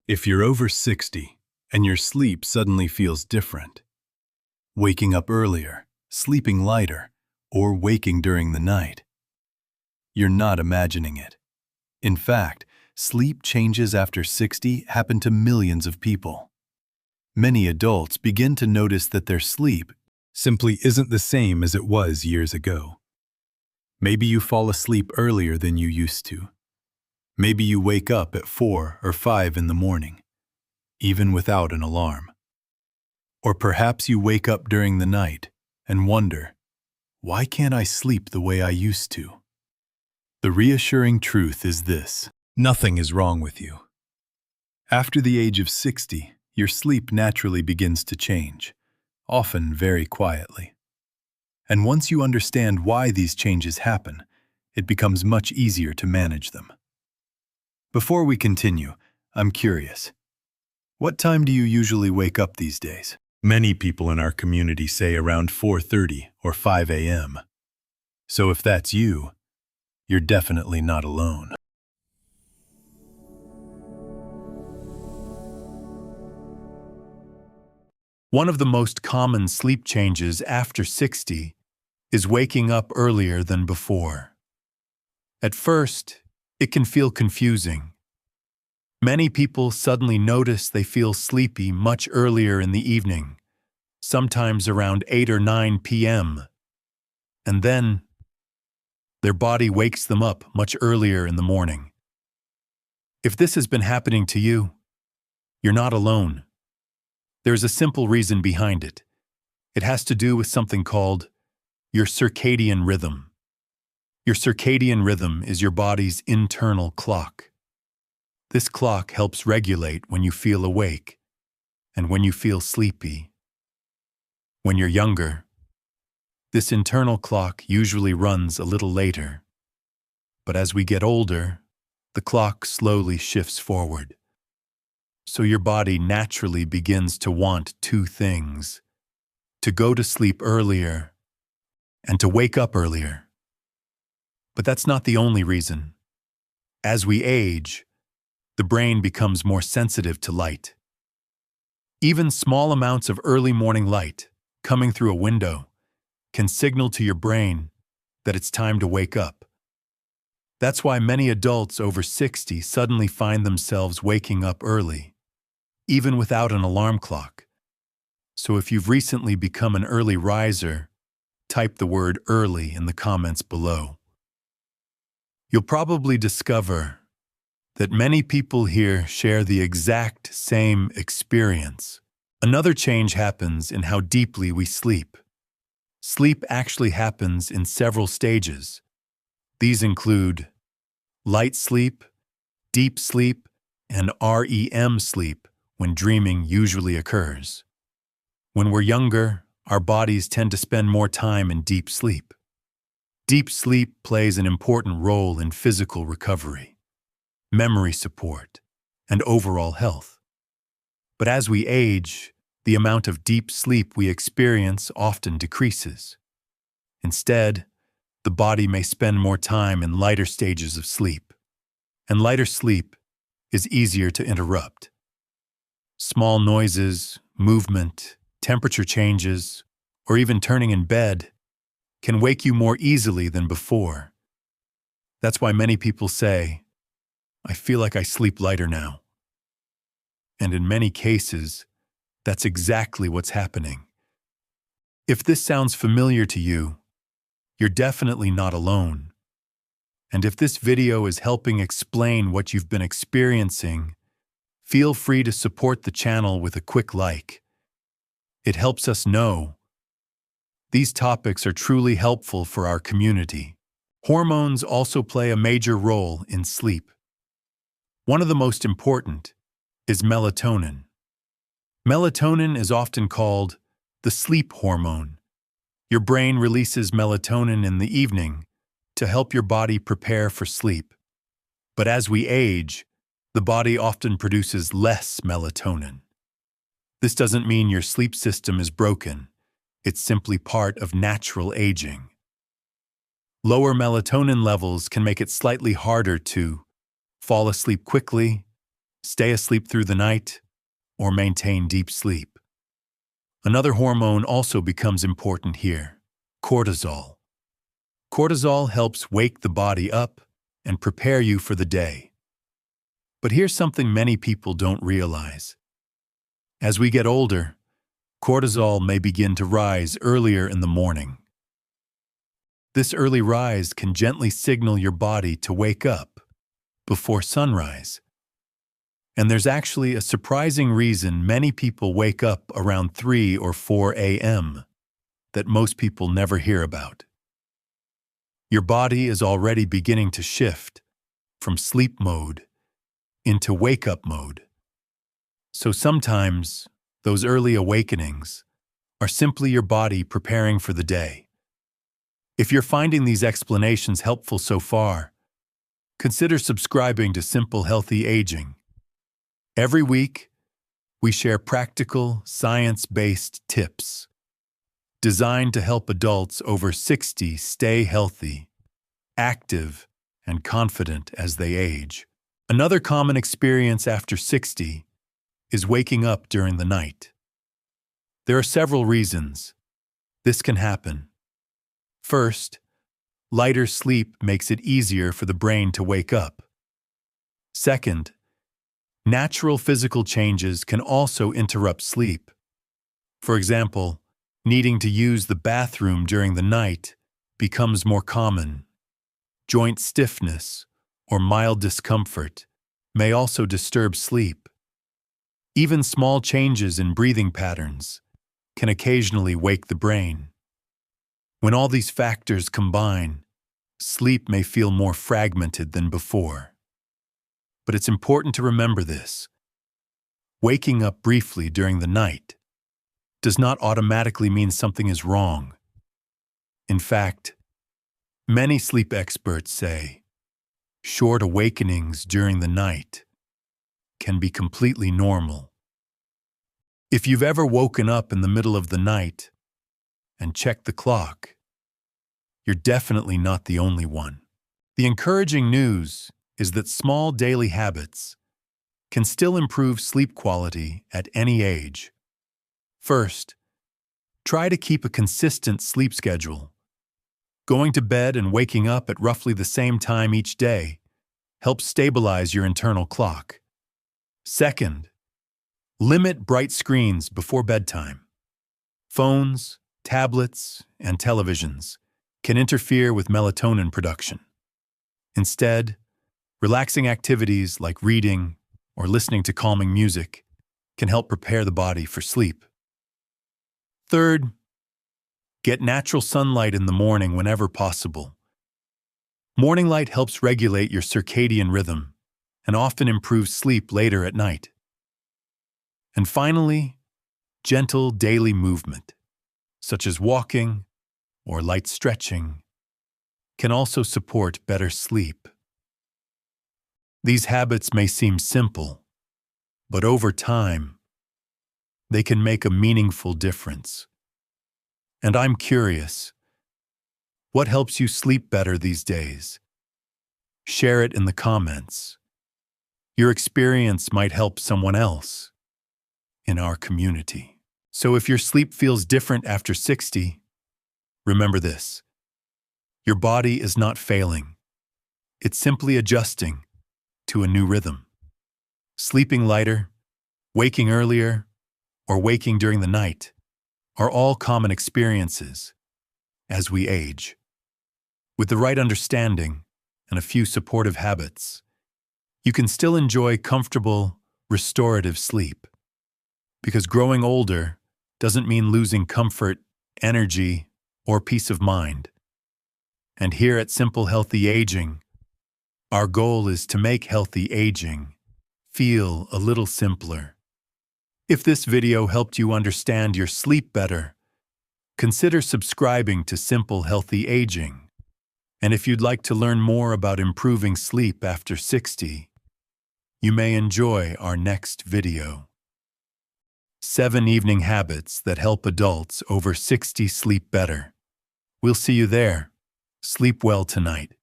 If you're over 60 and your sleep suddenly feels different, waking up earlier, sleeping lighter, or waking during the night, you're not imagining it. In fact, sleep changes after 60 happen to millions of people. Many adults begin to notice that their sleep simply isn't the same as it was years ago. Maybe you fall asleep earlier than you used to. Maybe you wake up at 4 or 5 in the morning, even without an alarm. Or perhaps you wake up during the night and wonder, why can't I sleep the way I used to? The reassuring truth is this: nothing is wrong with you. After the age of 60, your sleep naturally begins to change, often very quietly. And once you understand why these changes happen, it becomes much easier to manage them. Before we continue, I'm curious. What time do you usually wake up these days? Many people in our community say around 4:30 or 5 a.m. So if that's you, you're definitely not alone. One of the most common sleep changes after 60 is waking up earlier than before. At first, it can feel confusing. Many people suddenly notice they feel sleepy much earlier in the evening, sometimes around 8 or 9 p.m., and then their body wakes them up much earlier in the morning. If this has been happening to you, you're not alone. There's a simple reason behind it. It has to do with something called your circadian rhythm. Your circadian rhythm is your body's internal clock. This clock helps regulate when you feel awake and when you feel sleepy. When you're younger, this internal clock usually runs a little later. But as we get older, the clock slowly shifts forward. So your body naturally begins to want two things: to go to sleep earlier and to wake up earlier. But that's not the only reason. As we age, the brain becomes more sensitive to light. Even small amounts of early morning light coming through a window can signal to your brain that it's time to wake up. That's why many adults over 60 suddenly find themselves waking up early, even without an alarm clock. So if you've recently become an early riser, type the word early in the comments below. You'll probably discover that many people here share the exact same experience. Another change happens in how deeply we sleep. Sleep actually happens in several stages. These include light sleep, deep sleep, and REM sleep, when dreaming usually occurs. When we're younger, our bodies tend to spend more time in deep sleep. Deep sleep plays an important role in physical recovery, memory support, and overall health. But as we age, the amount of deep sleep we experience often decreases. Instead, the body may spend more time in lighter stages of sleep, and lighter sleep is easier to interrupt. Small noises, movement, temperature changes, or even turning in bed can wake you more easily than before. That's why many people say, "I feel like I sleep lighter now." And in many cases, that's exactly what's happening. If this sounds familiar to you, you're definitely not alone. And if this video is helping explain what you've been experiencing, feel free to support the channel with a quick like. It helps us know these topics are truly helpful for our community. Hormones also play a major role in sleep. One of the most important is melatonin. Melatonin is often called the sleep hormone. Your brain releases melatonin in the evening to help your body prepare for sleep. But as we age, the body often produces less melatonin. This doesn't mean your sleep system is broken. It's simply part of natural aging. Lower melatonin levels can make it slightly harder to fall asleep quickly, stay asleep through the night, or maintain deep sleep. Another hormone also becomes important here: cortisol. Cortisol helps wake the body up and prepare you for the day. But here's something many people don't realize. As we get older, cortisol may begin to rise earlier in the morning. This early rise can gently signal your body to wake up before sunrise. And there's actually a surprising reason many people wake up around 3 or 4 a.m. that most people never hear about. Your body is already beginning to shift from sleep mode into wake-up mode. So sometimes those early awakenings are simply your body preparing for the day. If you're finding these explanations helpful so far, consider subscribing to Simple Healthy Aging. Every week, we share practical, science-based tips designed to help adults over 60 stay healthy, active, and confident as they age. Another common experience after 60 is waking up during the night. There are several reasons this can happen. First, lighter sleep makes it easier for the brain to wake up. Second, natural physical changes can also interrupt sleep. For example, needing to use the bathroom during the night becomes more common. Joint stiffness or mild discomfort may also disturb sleep. Even small changes in breathing patterns can occasionally wake the brain. When all these factors combine, sleep may feel more fragmented than before. But it's important to remember this. Waking up briefly during the night does not automatically mean something is wrong. In fact, many sleep experts say short awakenings during the night can be completely normal. If you've ever woken up in the middle of the night and checked the clock, you're definitely not the only one. The encouraging news is that small daily habits can still improve sleep quality at any age. First, try to keep a consistent sleep schedule. Going to bed and waking up at roughly the same time each day helps stabilize your internal clock. Second, limit bright screens before bedtime. Phones, tablets, and televisions can interfere with melatonin production. Instead, relaxing activities like reading or listening to calming music can help prepare the body for sleep. Third, get natural sunlight in the morning whenever possible. Morning light helps regulate your circadian rhythm and often improves sleep later at night. And finally, gentle daily movement, such as walking or light stretching, can also support better sleep. These habits may seem simple, but over time, they can make a meaningful difference. And I'm curious, what helps you sleep better these days? Share it in the comments. Your experience might help someone else in our community. So if your sleep feels different after 60, remember this: your body is not failing. It's simply adjusting to a new rhythm. Sleeping lighter, waking earlier, or waking during the night are all common experiences as we age. With the right understanding and a few supportive habits, you can still enjoy comfortable, restorative sleep. Because growing older doesn't mean losing comfort, energy, or peace of mind. And here at Simple Healthy Aging, our goal is to make healthy aging feel a little simpler. If this video helped you understand your sleep better, consider subscribing to Simple Healthy Aging. And if you'd like to learn more about improving sleep after 60, you may enjoy our next video. 7 evening habits that help adults over 60 sleep better. We'll see you there. Sleep well tonight.